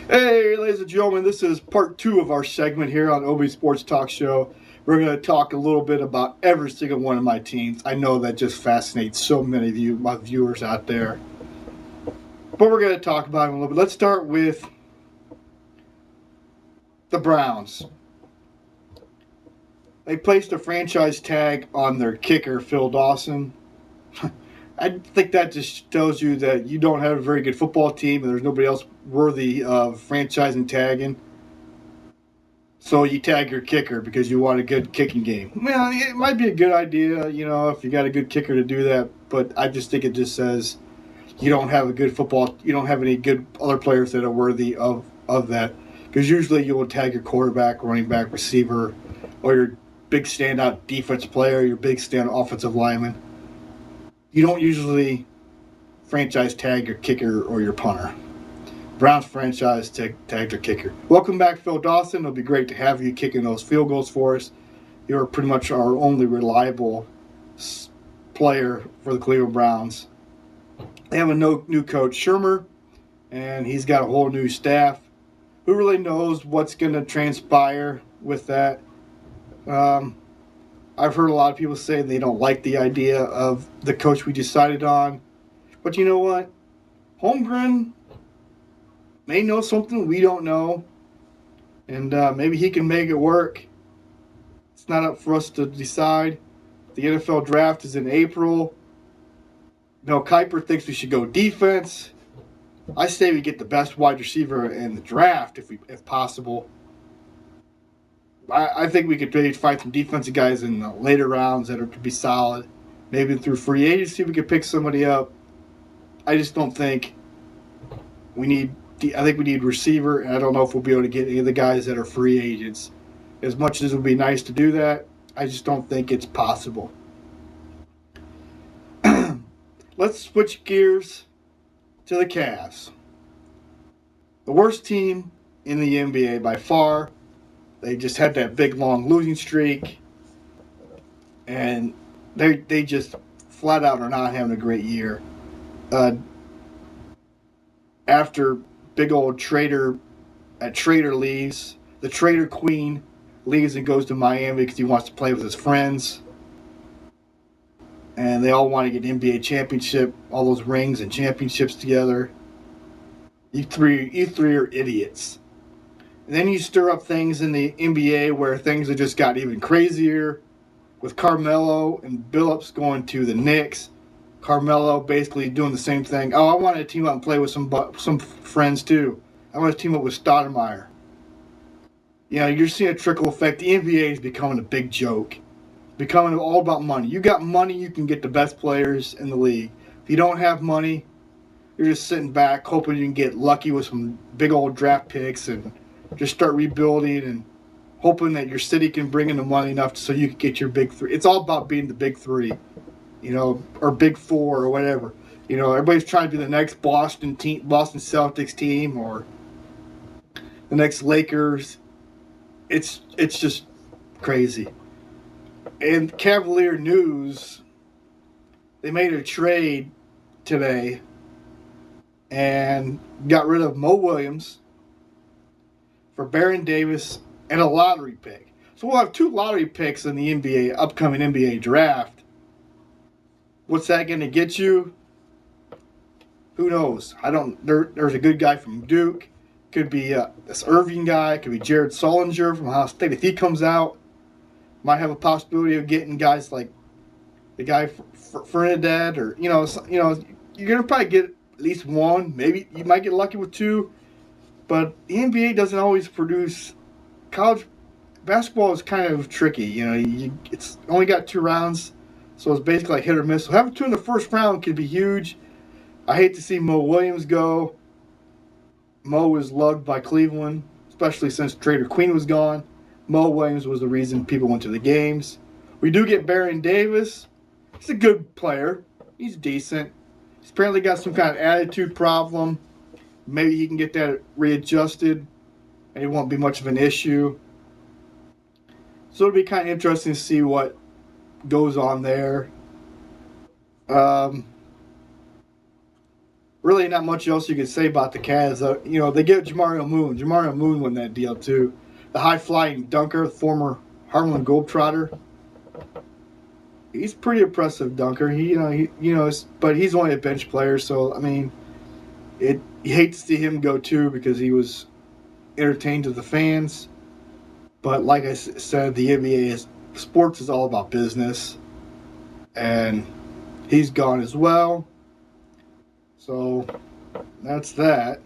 Hey, ladies and gentlemen, this is part two of our segment here on OBee Sports Talk Show. We're going to talk a little bit about every single one of my teams. I know that just fascinates so many of you, my viewers out there. But we're going to talk about them a little bit. Let's start with the Browns. They placed a franchise tag on their kicker, Phil Dawson. I think that just tells you that you don't have a very good football team and there's nobody else worthy of franchising tagging. So you tag your kicker because you want a good kicking game. Well, it might be a good idea, if you got a good kicker to do that. But I just think it just says you don't have a good football. You don't have any good other players that are worthy of that. Because usually you will tag your quarterback, running back, receiver, or your big standout defense player, your big standout offensive lineman. You don't usually franchise tag your kicker or your punter. Browns franchise tagged their kicker. Welcome back, Phil Dawson. It'll be great to have you kicking those field goals for us. You're pretty much our only reliable player for the Cleveland Browns. They have a new coach, Shermer, and he's got a whole new staff. Who really knows what's going to transpire with that? I've heard a lot of people say they don't like the idea of the coach we decided on. But you know what? Holmgren may know something we don't know, and maybe he can make it work. It's not up for us to decide. The NFL draft is in April. Mel Kiper thinks we should go defense. I say we get the best wide receiver in the draft if possible. I think we could maybe find some defensive guys in the later rounds that could be solid. Maybe through free agency we could pick somebody up. I just don't think we need. I think we need receiver, and I don't know if we'll be able to get any of the guys that are free agents. As much as it would be nice to do that, I just don't think it's possible. Let's switch gears to the Cavs. The worst team in the NBA by far. They just had that big, long losing streak, and they just flat out are not having a great year. After big old trader leaves, the trader queen leaves and goes to Miami because he wants to play with his friends. And they all want to get NBA championship, all those rings and championships together. You three are idiots. And then you stir up things in the NBA where things have just got even crazier with Carmelo and Billups going to the Knicks. Carmelo basically doing the same thing. Oh, I want to team up and play with some friends too. I want to team up with Stoudemire. You're seeing a trickle effect. The NBA is becoming a big joke. Becoming all about money. You got money, you can get the best players in the league. If you don't have money, you're just sitting back hoping you can get lucky with some big old draft picks and just start rebuilding and hoping that your city can bring in the money enough so you can get your big three. It's all about being the big three, or big four or whatever. Everybody's trying to be the next Boston Celtics team or the next Lakers. It's just crazy. And Cavalier News, they made a trade today and got rid of Mo Williams for Baron Davis and a lottery pick. So we'll have 2 lottery picks in the upcoming NBA draft. What's that going to get you? Who knows? There's a good guy from Duke. Could be this Irving guy. Could be Jared Sullinger from Ohio State. If he comes out, might have a possibility of getting guys like the guy Fernandez, or you're gonna probably get at least one. Maybe you might get lucky with 2, but the NBA doesn't always produce. College basketball is kind of tricky. It's only got 2 rounds, so it's basically like hit or miss. So having 2 in the first round could be huge. I hate to see Mo Williams go. Mo was loved by Cleveland, especially since Trader Queen was gone. Mo Williams was the reason people went to the games. We do get Baron Davis. He's a good player. He's decent. He's apparently got some kind of attitude problem. Maybe he can get that readjusted, and it won't be much of an issue. So it'll be kind of interesting to see what goes on there. really not much else you could say about the Cavs. They get Jamario Moon. Jamario Moon won that deal too. The high-flying dunker, former Harlem Globetrotter. He's pretty impressive dunker. But he's only a bench player, so I mean, you hate to see him go too because he was entertained to the fans. But like I said, the NBA sports is all about business, and he's gone as well. So that's that.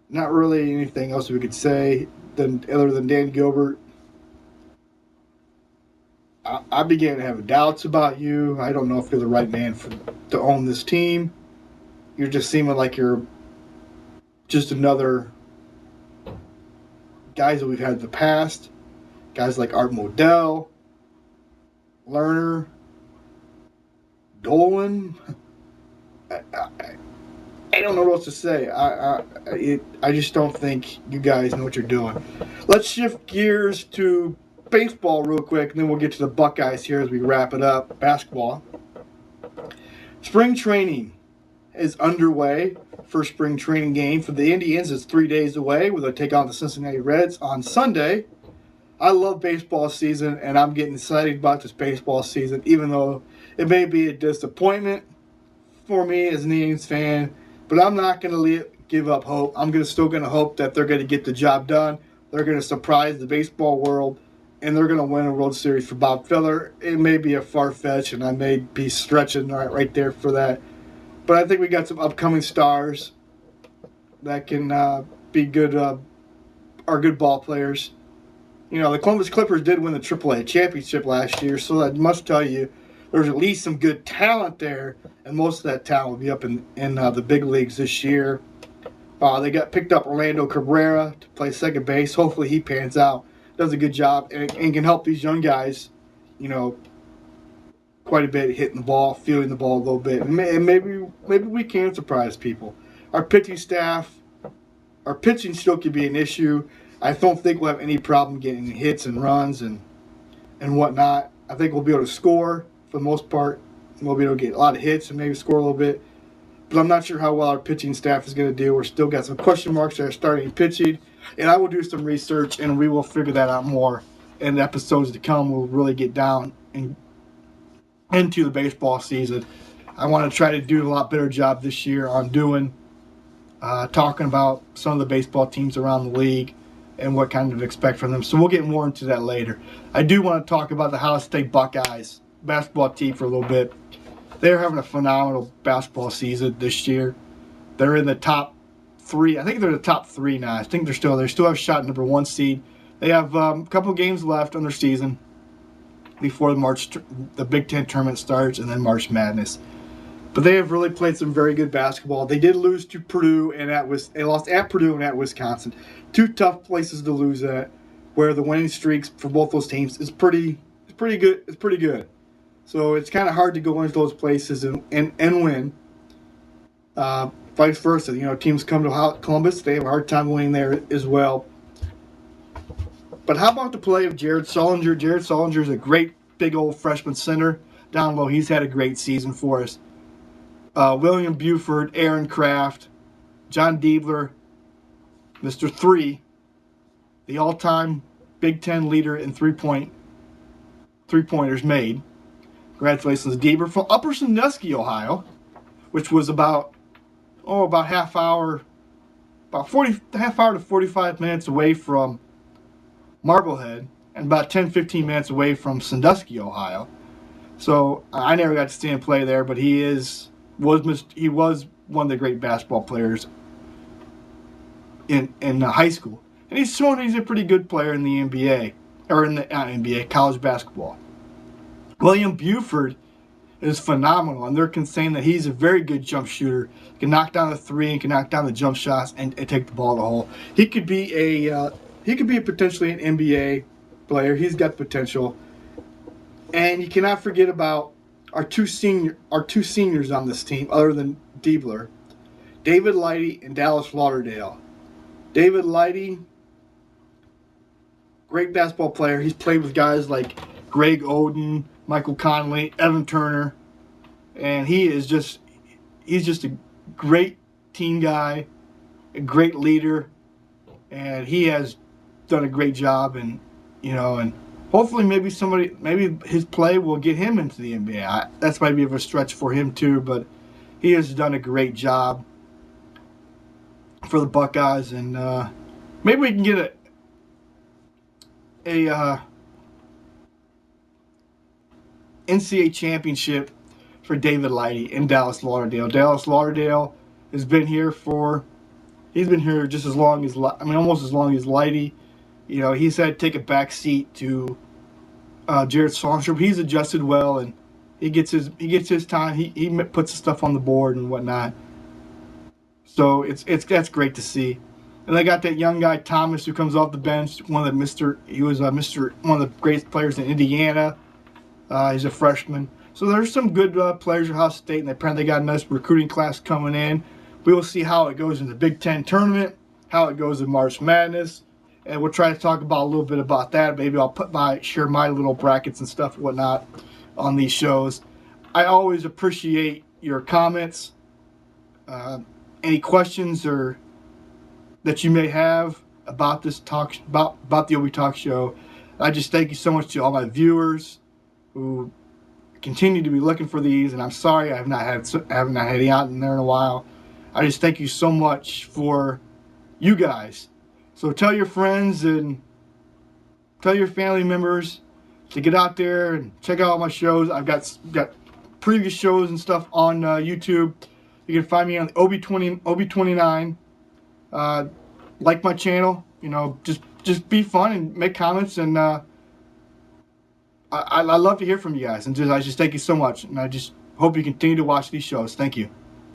Not really anything else we could say other than Dan Gilbert. I began to have doubts about you. I don't know if you're the right man to own this team. You're just seeming like you're just another guys that we've had in the past. Guys like Art Modell, Lerner, Dolan. I don't know what else to say. I just don't think you guys know what you're doing. Let's shift gears to baseball real quick, and then we'll get to the Buckeyes here as we wrap it up. Basketball. Spring training is underway. First spring training game for the Indians is 3 days away, where they take on the Cincinnati Reds on Sunday. I love baseball season, and I'm getting excited about this baseball season, even though it may be a disappointment for me as an Indians fan. But I'm not going to give up hope. I'm still going to hope that they're going to get the job done. They're going to surprise the baseball world, and they're going to win a World Series for Bob Feller. It may be a far-fetched, and I may be stretching right there for that. But I think we got some upcoming stars that can be good, are good ball players. The Columbus Clippers did win the AAA championship last year, so that must tell you there's at least some good talent there, and most of that talent will be up in the big leagues this year. They got picked up Orlando Cabrera to play second base. Hopefully he pans out, does a good job, and can help these young guys, quite a bit, hitting the ball, fielding the ball a little bit. And maybe we can surprise people. Our pitching still could be an issue. I don't think we'll have any problem getting hits and runs and whatnot. I think we'll be able to score for the most part. We'll be able to get a lot of hits and maybe score a little bit. But I'm not sure how well our pitching staff is going to do. We're still got some question marks that are starting pitching. And I will do some research, and we will figure that out more in the episodes to come. We'll really get down into the baseball season. I want to try to do a lot better job this year on talking about some of the baseball teams around the league and what kind of expect from them. So we'll get more into that later. I do want to talk about the Ohio State Buckeyes basketball team for a little bit. They're having a phenomenal basketball season this year. They're in the top 3. I think they're the top 3 now. I think they still have a shot at number 1 seed. They have a couple games left on their season before the Big Ten tournament starts, and then March Madness. But they have really played some very good basketball. They did lose to Purdue they lost at Purdue and at Wisconsin. 2 tough places to lose at, where the winning streaks for both those teams is pretty good. It's pretty good. So it's kind of hard to go into those places and win. Vice versa, teams come to Columbus, they have a hard time winning there as well. But how about the play of Jared Sullinger? Jared Sullinger is a great big old freshman center down low. He's had a great season for us. William Buford, Aaron Kraft, John Diebler, Mr. 3, the all-time Big Ten leader in three-pointers made. Congratulations, Diebler, from Upper Sandusky, Ohio, which was about half hour to 45 minutes away from Marblehead, and about 10-15 minutes away from Sandusky, Ohio. So I never got to see him play there, but he was one of the great basketball players in high school, and he's shown he's a pretty good player in the NBA or in the NBA college basketball. William Buford is phenomenal, and they're saying that he's a very good jump shooter. He can knock down the 3 and can knock down the jump shots and take the ball to the hole. He could be potentially an NBA player. He's got potential. And you cannot forget about our two seniors on this team, other than Diebler, David Lighty and Dallas Lauderdale. David Lighty, great basketball player. He's played with guys like Greg Oden, Michael Conley, Evan Turner, and he's just a great team guy, a great leader, and he has done a great job. And hopefully maybe his play will get him into the NBA. That's might be of a stretch for him too, but he has done a great job for the Buckeyes, and maybe we can get a NCAA championship for David Lighty in Dallas Lauderdale. Dallas Lauderdale has been here he's been here just as long as almost as long as Lighty. He's had to take a back seat to Jared Songstrom. He's adjusted well, and he gets his time. He puts the stuff on the board and whatnot. So that's great to see. And they got that young guy Thomas who comes off the bench. He was one of the greatest players in Indiana. He's a freshman. So there's some good players at Ohio State, and apparently they got a nice recruiting class coming in. We will see how it goes in the Big Ten tournament, how it goes in March Madness, and we'll try to talk about a little bit about that. Maybe I'll share my little brackets and stuff and whatnot on these shows. I always appreciate your comments, any questions or that you may have about this talk about the OBee Talk Show. I just thank you so much to all my viewers who continue to be looking for these, and I'm sorry I haven't had any out in there in a while. I just thank you so much for you guys. So tell your friends and tell your family members to get out there and check out all my shows. I've got previous shows and stuff on YouTube. You can find me on OBee29. Like my channel. Just be fun and make comments, and I love to hear from you guys. And I just thank you so much, and I just hope you continue to watch these shows. Thank you.